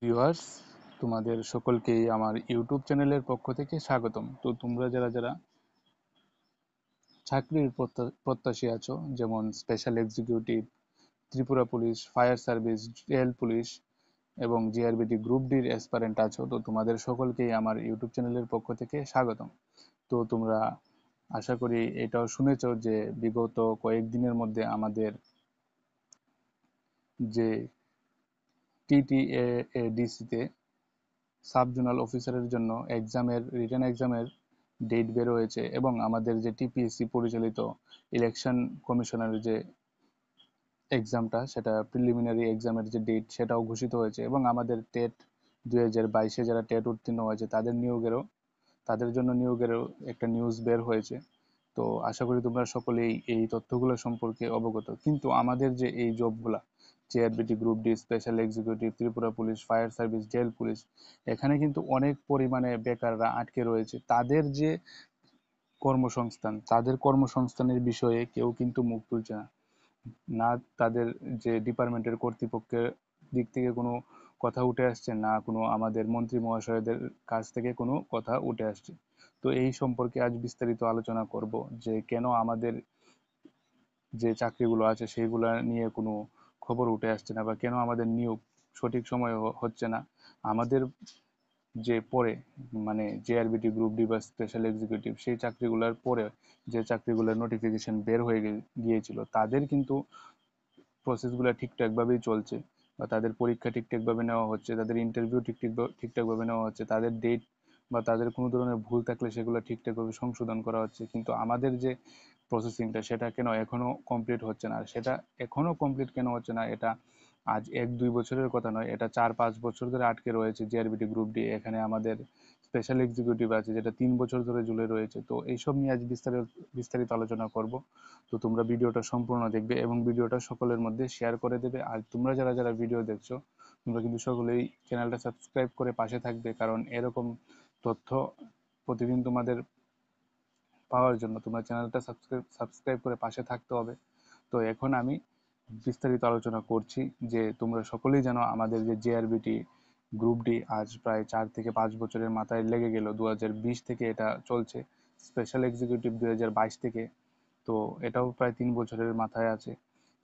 Viewers, তোমাদের সকলকেই আমার ইউটিউব চ্যানেলের পক্ষ থেকে স্বাগতম। তো তোমরা যারা যারা চাকরির প্রত্যাশী আছো, যেমন special executive, Tripura police, fire service, rail police এবং জিআরবিটি গ্রুপ ডির অ্যাসপারেন্ট আছো, তো তোমাদের সকলকেই আমার ইউটিউব চ্যানেলের পক্ষ থেকে স্বাগতম। তো তোমরা আশা করি এটাও শুনেছো যে বিগত কয়েকদিনের মধ্যে আমাদের যে টিটিএডিসিতে সাব জোনাল অফিসারের জন্য রিটেন এক্সামের ডেট বের হয়েছে, এবং আমাদের যে টিপিএসসি পরিচালিত ইলেকশন কমিশনের যে এক্সামটা, সেটা প্রিলিমিনারি এক্সামের যে ডেট সেটাও ঘোষিত হয়েছে, এবং আমাদের টেট 2022-এ যারা টেট উত্তীর্ণ হয়েছে তাদের জন্য নিয়োগেরও একটা নিউজ বের হয়েছে। তো আশা করি তোমরা সকলেই এই তথ্যগুলো সম্পর্কে অবগত। কিন্তু আমাদের যে এই জবগুলা, JRBT group D, special executive, Tripura police, fire service, jail police, এখানে কিন্তু অনেক পরিমাণে বেকাররা আটকে রয়েছে। তাদের কর্মসংস্থানের বিষয়ে কেউ কিন্তু মুখ তুলছে না। না তাদের যে ডিপার্টমেন্টের কর্তৃপক্ষের দিক থেকে কোনো কথা উঠে আসছে, না কোনো আমাদের মন্ত্রী মহাশয়দের কাছ থেকে কোনো কথা উঠে আসছে। তো এই সম্পর্কে আজ বিস্তারিত আলোচনা করব যে কেন আমাদের যে চাকরিগুলো আছে সেইগুলো নিয়ে কোনো খবর উঠে আসছে না, বা কেন আমাদের নিয়োগ সঠিক সময়ে হচ্ছে না। আমাদের যে পরে, মানে জেআরবিটি গ্রুপ ডি বা স্পেশাল এক্সিকিউটিভ, সেই চাকরিগুলোর পরে যে চাকরিগুলোর নোটিফিকেশন বের হয়ে গিয়েছিল, তাদের কিন্তু প্রসেসগুলো ঠিকঠাকভাবেই চলছে, বা তাদের পরীক্ষা ঠিকঠাকভাবে নেওয়া হচ্ছে, তাদের ইন্টারভিউ ঠিকঠাকভাবে নেওয়া হচ্ছে, তাদের ডেট বা তাদের কোনো ধরনের ভুল থাকলে সেগুলো ঠিকঠাকভাবে সংশোধন করা হচ্ছে। কিন্তু আমাদের যে প্রসেসিংটা, সেটা কেন এখনো কমপ্লিট হচ্ছে না? আর সেটা এখনো কমপ্লিট কেন হচ্ছে না, এটা আজ 1-2 বছরের কথা নয়, এটা 4-5 বছর ধরে আটকে রয়েছে জিআরবিটি গ্রুপ ডি। এখানে আমাদের স্পেশাল এক্সিকিউটিভ আছে যেটা 3 বছর ধরে ঝুলে রয়েছে। তো এইসব নিয়ে আজ বিস্তারিত আলোচনা করব। তো তোমরা ভিডিওটা সম্পূর্ণ দেখবে এবং ভিডিওটা সকলের মধ্যে শেয়ার করে দেবে। আর তোমরা যারা যারা ভিডিও দেখছো, তোমরা কিন্তু সকলেই চ্যানেলটা সাবস্ক্রাইব করে পাশে থাকবে, কারণ এরকম তথ্য প্রতিদিন তোমাদের পাওয়ার জন্য তোমরা চ্যানেলটা সাবস্ক্রাইব করে পাশে থাকতে হবে। তো এখন আমি বিস্তারিত আলোচনা করছি যে তোমরা সকলেই জানো আমাদের যে জেআরবিটি গ্রুপ ডি আজ প্রায় 4 থেকে 5 বছরের মাথায় লেগে গেল। 2020 থেকে এটা চলছে। স্পেশাল এক্সিকিউটিভ 2022 থেকে। তো এটাও প্রায় 3 বছরের মাথায় আছে।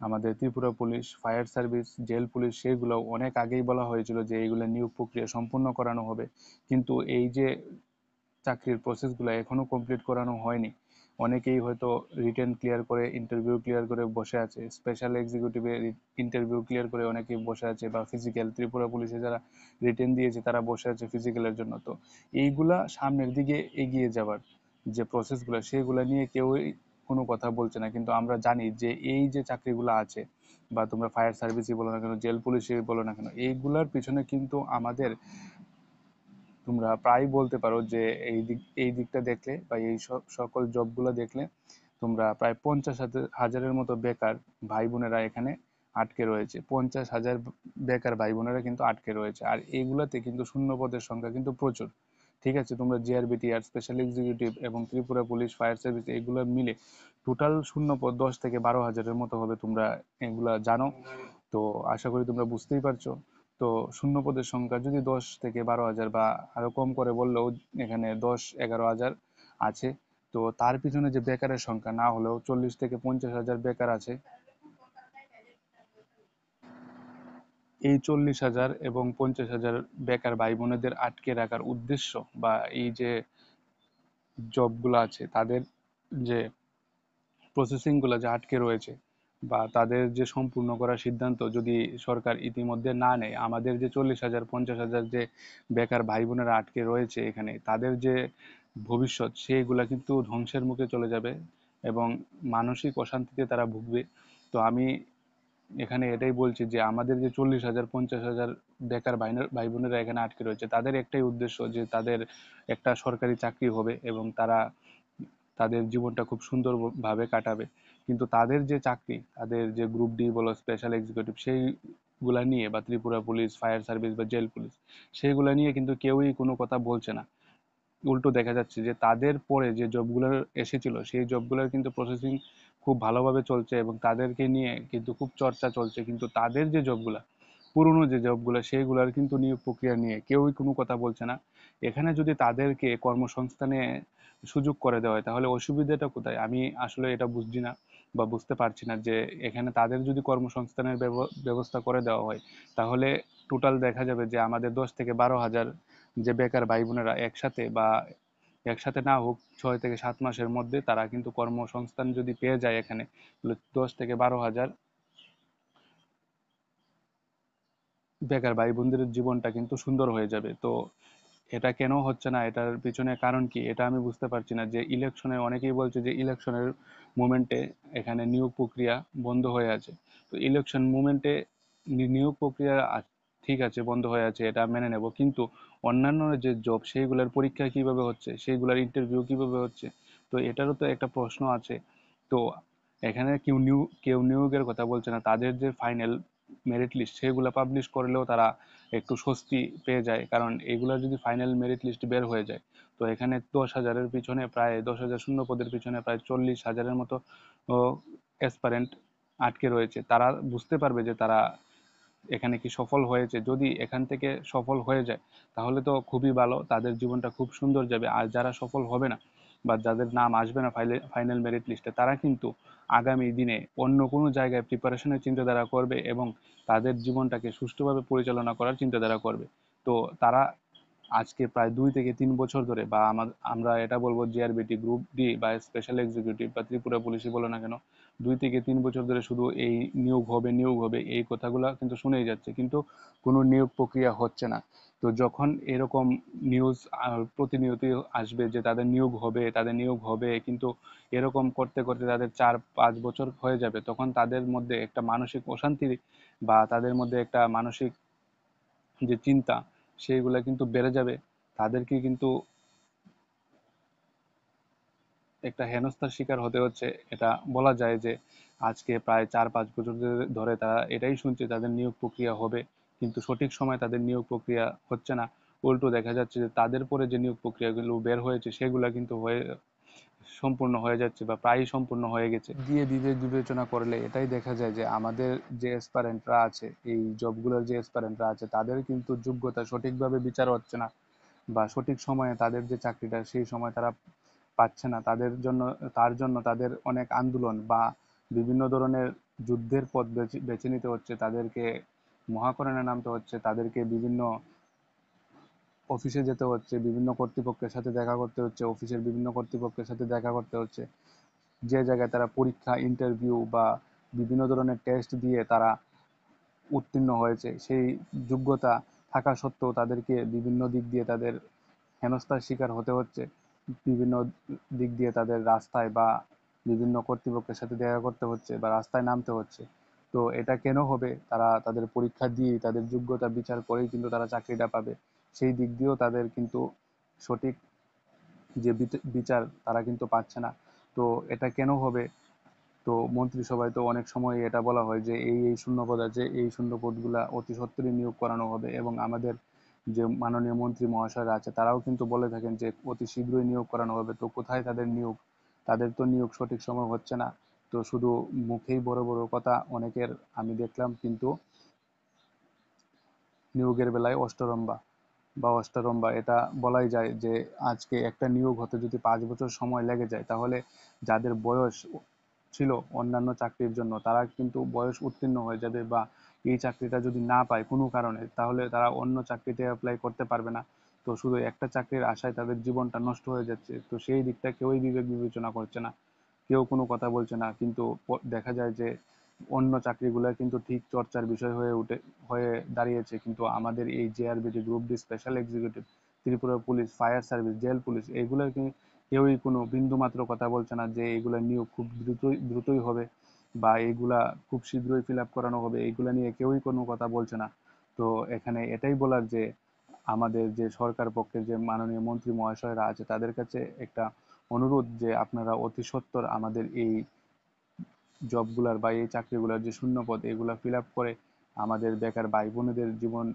আমাদের Tripura police, fire service, jail police, সেগুলো অনেক আগেই বলা হয়েছিল যে এইগুলো নিয়োগ প্রক্রিয়া সম্পূর্ণ করানো হবে, কিন্তু এই যে চাকরির প্রসেসগুলো এখনো কমপ্লিট করানো হয়নি। অনেকেই হয়তো রিটেন ক্লিয়ার করে, ইন্টারভিউ ক্লিয়ার করে বসে আছে। স্পেশাল এক্সিকিউটিভে ইন্টারভিউ ক্লিয়ার করে অনেকেই বসে আছে, বা ফিজিক্যাল, ত্রিপুরা পুলিশে যারা রিটেন দিয়েছে তারা বসে আছে ফিজিক্যালের জন্য। তো এইগুলা সামনের দিকে এগিয়ে যাওয়ার যে প্রসেসগুলো, সেগুলো নিয়ে কেউই কোনো কথা বলছে না। কিন্তু আমরা জানি যে এই যে চাকরিগুলো আছে, বা তোমরা ফায়ার সার্ভিসই বলো না কেন, জেল পুলিশই বলো না কেন, এইগুলার পিছনে কিন্তু আমাদের, তোমরা প্রায় বলতে পারো যে এই দিকটা দেখলে, বা এই সকল জবগুলো দেখলে, তোমরা প্রায় 50,000-এর মতো বেকার ভাই বোনেরা এখানে আটকে রয়েছে। 50,000 বেকার ভাই বোনেরা কিন্তু আটকে রয়েছে। আর এইগুলাতে কিন্তু শূন্য পদের সংখ্যা কিন্তু প্রচুর। ঠিক আছে, তোমরা জিআরবিটি আর স্পেশাল এক্সিকিউটিভ এবং ত্রিপুরা পুলিশ, ফায়ার সার্ভিস, এগুলো মিলে টোটাল শূন্য পদ 10 থেকে 12 হাজারের মতো হবে, তোমরা এগুলা জানো। তো আশা করি তোমরা বুঝতেই পারছো। তো শূন্য পদের সংখ্যা যদি 10 থেকে 12 হাজার, বা আরো কম করে বললেও এখানে 10-11 হাজার আছে, তো তার পিছনে যে বেকারের সংখ্যা না হলেও 40 থেকে 50 হাজার বেকার আছে। এই 40 হাজার এবং 50 হাজার বেকার ভাই বোনেদের আটকে রাখার উদ্দেশ্য, বা এই যে জবগুলো আছে তাদের যে প্রসেসিং গুলো যে আটকে রয়েছে, বা তাদের যে সম্পূর্ণ করার সিদ্ধান্ত যদি সরকার ইতিমধ্যে না নেয়, আমাদের যে 40,000-50 হাজার যে বেকার ভাই বোনেরা আটকে রয়েছে এখানে, তাদের যে ভবিষ্যৎ সেইগুলা কিন্তু ধ্বংসের মুখে চলে যাবে, এবং মানসিক অশান্তিতে তারা ভুগবে। তো আমি এখানে এটাই বলছি যে আমাদের যে 40,000-50 হাজার বেকার ভাই বোনেরা এখানে আটকে রয়েছে, তাদের একটাই উদ্দেশ্য যে তাদের একটা সরকারি চাকরি হবে এবং তারা তাদের জীবনটা খুব সুন্দরভাবে কাটাবে। কিন্তু তাদের যে চাকরি, তাদের যে গ্রুপ ডি বলো, স্পেশাল এক্সিকিউটিভ, সেইগুলা নিয়ে, বা ত্রিপুরা পুলিশ, ফায়ার সার্ভিস বা জেল পুলিশ, সেইগুলা নিয়ে কিন্তু কেউই কোনো কথা বলছে না। উল্টো দেখা যাচ্ছে যে তাদের পরে যে জবগুলো এসেছিল, সেই জবগুলোর কিন্তু প্রসেসিং খুব ভালোভাবে চলছে, এবং তাদেরকে নিয়ে কিন্তু খুব চর্চা চলছে। কিন্তু তাদের যে জবগুলা, পুরনো যে জবগুলো সেইগুলোর কিন্তু নিয়োগ প্রক্রিয়া নিয়ে কেউই কোনো কথা বলছে না। এখানে যদি তাদেরকে কর্মসংস্থানে সুযোগ করে দেওয়া হয় তাহলে অসুবিধাটা কোথায়? আমি আসলে এটা বুঝছি না বা বুঝতে পারছি না যে এখানে তাদের যদি কর্মসংস্থানের ব্যবস্থা করে দেওয়া হয় তাহলে টোটাল দেখা যাবে যে আমাদের 10 থেকে 12 হাজার যে বেকার ভাই বোনেরা একসাথে বা একসাথে না হোক 6 থেকে 7 মাসের মধ্যে তারা কিন্তু কর্মসংস্থান যদি পেয়ে যায় এখানে, তাহলে 10 থেকে 12 হাজার বেকার ভাই বোনদের জীবনটা কিন্তু সুন্দর হয়ে যাবে। তো এটা কেন হচ্ছে না, এটার পিছনে কারণ কি এটা আমি বুঝতে পারছি না। যে ইলেকশনে অনেকেই বলছে যে ইলেকশনের মুমেন্টে এখানে নিয়োগ প্রক্রিয়া বন্ধ হয়ে আছে। তো ইলেকশন মুমেন্টে নিয়োগ প্রক্রিয়া ঠিক আছে বন্ধ হয়ে আছে, এটা মেনে নেব, কিন্তু অন্যান্য যে জব সেইগুলোর পরীক্ষা কিভাবে হচ্ছে, সেইগুলোর ইন্টারভিউ কিভাবে হচ্ছে, তো এটারও তো একটা প্রশ্ন আছে। তো এখানে কেউ নিয়োগের কথা বলছে না, তাদের যে ফাইনাল মেরিট লিস্ট সেগুলো পাবলিশ করলেও তারা একটু স্বস্তি পেয়ে যায়। কারণ এগুলা যদি ফাইনাল মেরিট লিস্ট বের হয়ে যায় তো এখানে 10 হাজারের পিছনে প্রায় 10 হাজার শূন্য পদের পিছনে প্রায় 40 হাজারের মতো অ্যাসপারেন্ট আটকে রয়েছে। তারা বুঝতে পারবে যে তারা এখানে কি সফল হয়েছে। যদি এখান থেকে সফল হয়ে যায় তাহলে তো খুবই ভালো, তাদের জীবনটা খুব সুন্দর যাবে। আর যারা সফল হবে না বা যাদের নাম আসবে না ফাইনাল মেরিট লিস্টে, তারা কিন্তু আগামী দিনে অন্য কোনো জায়গায় প্রিপারেশনের চিন্তাধারা করবে এবং তাদের জীবনটাকে সুষ্ঠুভাবে পরিচালনা করার চিন্তাধারা করবে। তো তারা আজকে প্রায় 2 থেকে 3 বছর ধরে বা আমরা এটা বলবো জিআরবিটি গ্রুপ ডি বা স্পেশাল এক্সিকিউটিভ বা ত্রিপুরা পুলিশই বলো না কেন, 2 থেকে 3 বছর ধরে শুধু এই নিয়োগ হবে নিয়োগ হবে এই কথাগুলো কিন্তু শুনেই যাচ্ছে, কিন্তু কোনো নিয়োগ প্রক্রিয়া হচ্ছে না। তো যখন এরকম নিউজ প্রতিনিয়ত আসবে যে তাদের নিয়োগ হবে তাদের নিয়োগ হবে, কিন্তু এরকম করতে করতে তাদের 4-5 বছর হয়ে যাবে, তখন তাদের মধ্যে একটা মানসিক অশান্তি বা তাদের মধ্যে একটা মানসিক যে চিন্তা সেইগুলা কিন্তু বেড়ে যাবে। তাদেরকে কিন্তু একটা হেনস্থার শিকার হতে হচ্ছে। এটা বলা যায় যে আজকে প্রায় 4-5 বছর ধরে তারা এটাই শুনছে তাদের নিয়োগ প্রক্রিয়া হবে, কিন্তু সঠিক সময় তাদের নিয়োগ প্রক্রিয়া হচ্ছে না। উল্টো দেখা যাচ্ছে যে তাদের পরে যে নিয়োগ প্রক্রিয়াগুলো বের হয়েছে সেগুলা কিন্তু সম্পূর্ণ হয়ে যাচ্ছে বা প্রায় সম্পূর্ণ হয়ে গেছে। দিয়ে বিবেক বিবেচনা করলে এটাই দেখা যায় যে আমাদের যে এসপারেন্টরা আছে, এই জবগুলোর যে এসপারেন্টরা আছে, তাদের কিন্তু যোগ্যতা সঠিকভাবে বিচার হচ্ছে না বা সঠিক সময়ে তাদের যে চাকরিটা সেই সময় তারা পাচ্ছে না। তার জন্য তাদের অনেক আন্দোলন বা বিভিন্ন ধরনের যুদ্ধের পথ বেছে বেছে নিতে হচ্ছে, তাদেরকে মহাকরণে নামতে হচ্ছে, তাদেরকে বিভিন্ন অফিসে যেতে হচ্ছে, বিভিন্ন কর্তৃপক্ষের সাথে দেখা করতে হচ্ছে, অফিসের বিভিন্ন কর্তৃপক্ষের সাথে দেখা করতে হচ্ছে। যে জায়গায় তারা পরীক্ষা ইন্টারভিউ বা বিভিন্ন ধরনের টেস্ট দিয়ে তারা উত্তীর্ণ হয়েছে, সেই যোগ্যতা থাকা সত্ত্বেও তাদেরকে বিভিন্ন দিক দিয়ে তাদের হেনস্থার শিকার হতে হচ্ছে। বিভিন্ন দিক দিয়ে তাদের রাস্তায় বা বিভিন্ন কর্তৃপক্ষের সাথে দেখা করতে হচ্ছে বা রাস্তায় নামতে হচ্ছে। তো এটা কেন হবে? তারা তাদের পরীক্ষা দিয়ে তাদের যোগ্যতা বিচার করেই কিন্তু তারা চাকরিটা পাবে। সেই দিক দিয়েও তাদের কিন্তু সঠিক যে বিচার তারা কিন্তু পাচ্ছে না। তো এটা কেন হবে? তো মন্ত্রিসভায় তো অনেক সময় এটা বলা হয় যে এই শূন্যপদ আছে, এই শূন্যপদগুলা অতি সত্বরই নিয়োগ করানো হবে, এবং আমাদের যে মাননীয় মন্ত্রী মহাশয়রা আছে তারাও কিন্তু বলে থাকেন যে অতি শীঘ্রই নিয়োগ করানো হবে। তো কোথায় তাদের নিয়োগ? তাদের তো নিয়োগ সঠিক সময় হচ্ছে না। তো শুধু মুখেই বড় বড় কথা অনেকের আমি দেখলাম, কিন্তু নিয়োগের বেলায় অষ্টরম্ভা বা অষ্টারম্ভা। এটা বলাই যায় যে আজকে একটা নিয়োগ হতে যদি 5 বছর সময় লেগে যায় তাহলে যাদের বয়স ছিল অন্যান্য চাকরির জন্য তারা কিন্তু বয়স উত্তীর্ণ হয়ে যাবে, বা এই চাকরিটা যদি না পায় কোনো কারণে তাহলে তারা অন্য চাকরিতে অ্যাপ্লাই করতে পারবে না। তো শুধু একটা চাকরির আশায় তাদের জীবনটা নষ্ট হয়ে যাচ্ছে। তো সেই দিকটা কেউই বিবেক বিবেচনা করছে না, কেউ কোনো কথা বলছে না, কিন্তু দেখা যায় যে অন্য চাকরিগুলো কিন্তু ঠিক চর্চার বিষয় হয়ে দাঁড়িয়েছে, কিন্তু আমাদের এই JRBT group D special executive, Tripura police, fire service, jail police, এগুলোর কেউই কোনো বিন্দু মাত্র কথা বলছে না যে এগুলা নিয়োগ খুব দ্রুতই হবে বা এগুলা খুব শীঘ্রই ফিল আপ করানো হবে, এগুলা নিয়ে কেউই কোনো কথা বলছে না। তো এখানে এটাই বলার যে আমাদের যে সরকার পক্ষের যে মাননীয় মন্ত্রী মহাশয়রা আছে তাদের কাছে একটা অনুরোধ যে আপনারা অতি সত্বর আমাদের এই জবগুলার বা এই চাকরিগুলার যে শূন্যপদ এগুলা ফিল আপ করে আমাদের বেকার ভাই বোনেদের জীবন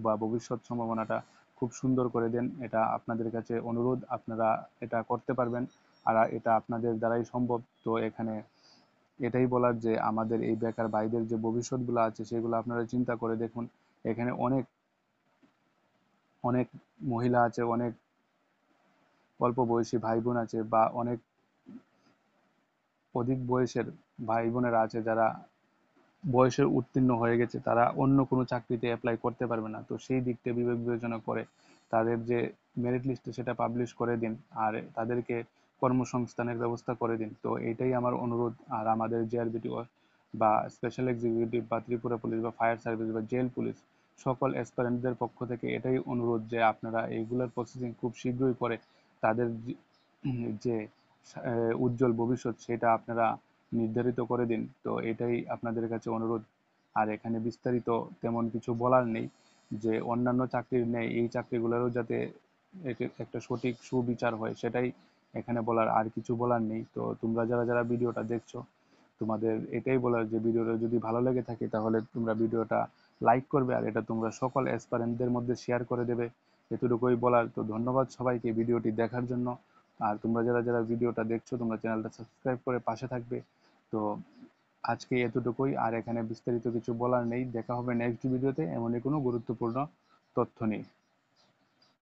বা ভবিষ্যৎ সম্ভাবনাটা খুব সুন্দর করে দেন। এটা আপনাদের কাছে অনুরোধ, আপনারা এটা করতে পারবেন আর এটা আপনাদের দ্বারাই সম্ভব। তো এখানে এটাই বলার যে আমাদের এই বেকার ভাইদের যে ভবিষ্যৎগুলো আছে সেগুলো আপনারা চিন্তা করে দেখুন। এখানে অনেক অনেক মহিলা আছে, অনেক অল্প বয়সী ভাই বোন আছে, বা অনেক অধিক বয়সের ভাই বোনেরা আছে যারা বয়সের উত্তীর্ণ হয়ে গেছে, তারা অন্য কোনো চাকরিতে অ্যাপ্লাই করতে পারবে না। তো সেই দিকটা বিবেক বিবেচনা করে তাদের যে মেরিট লিস্টে সেটা পাবলিশ করে দিন, আর তাদেরকে কর্মসংস্থানের ব্যবস্থা করে দিন। তো এটাই আমার অনুরোধ। আর আমাদের জিআরবিটি বা স্পেশাল এক্সিকিউটিভ বা ত্রিপুরা পুলিশ বা ফায়ার সার্ভিস বা জেল পুলিশ সকল অ্যাসপারেন্টদের পক্ষ থেকে এটাই অনুরোধ যে আপনারা এইগুলোর প্রসেসিং খুব শীঘ্রই করে তাদের যে উজ্জ্বল ভবিষ্যৎ সেটা আপনারা নির্ধারিত করে দিন। তো এটাই আপনাদের কাছে অনুরোধ। আর এখানে বিস্তারিত তেমন কিছু বলার নেই, যে অন্যান্য চাকরির নেই এই চাকরিগুলোরও যাতে একটা সঠিক সুবিচার হয় সেটাই এখানে বলার, আর কিছু বলার নেই। তো তোমরা যারা যারা ভিডিওটা দেখছো, তোমাদের এটাই বলার যে ভিডিওটা যদি ভালো লেগে থাকে তাহলে তোমরা ভিডিওটা লাইক করবে, আর এটা তোমরা সকল অ্যাসপারেন্টদের মধ্যে শেয়ার করে দেবে। এতটুকুই বলার। তো ধন্যবাদ সবাইকে ভিডিওটি দেখার জন্য। আর তোমরা যারা যারা ভিডিওটা দেখছো তোমরা চ্যানেলটা সাবস্ক্রাইব করে পাশে থাকবে। তো আজকে এতটুকুই, আর এখানে বিস্তারিত কিছু বলার নেই। দেখা হবে নেক্সট ভিডিওতে এমনই কোনো গুরুত্বপূর্ণ তথ্য নিয়ে।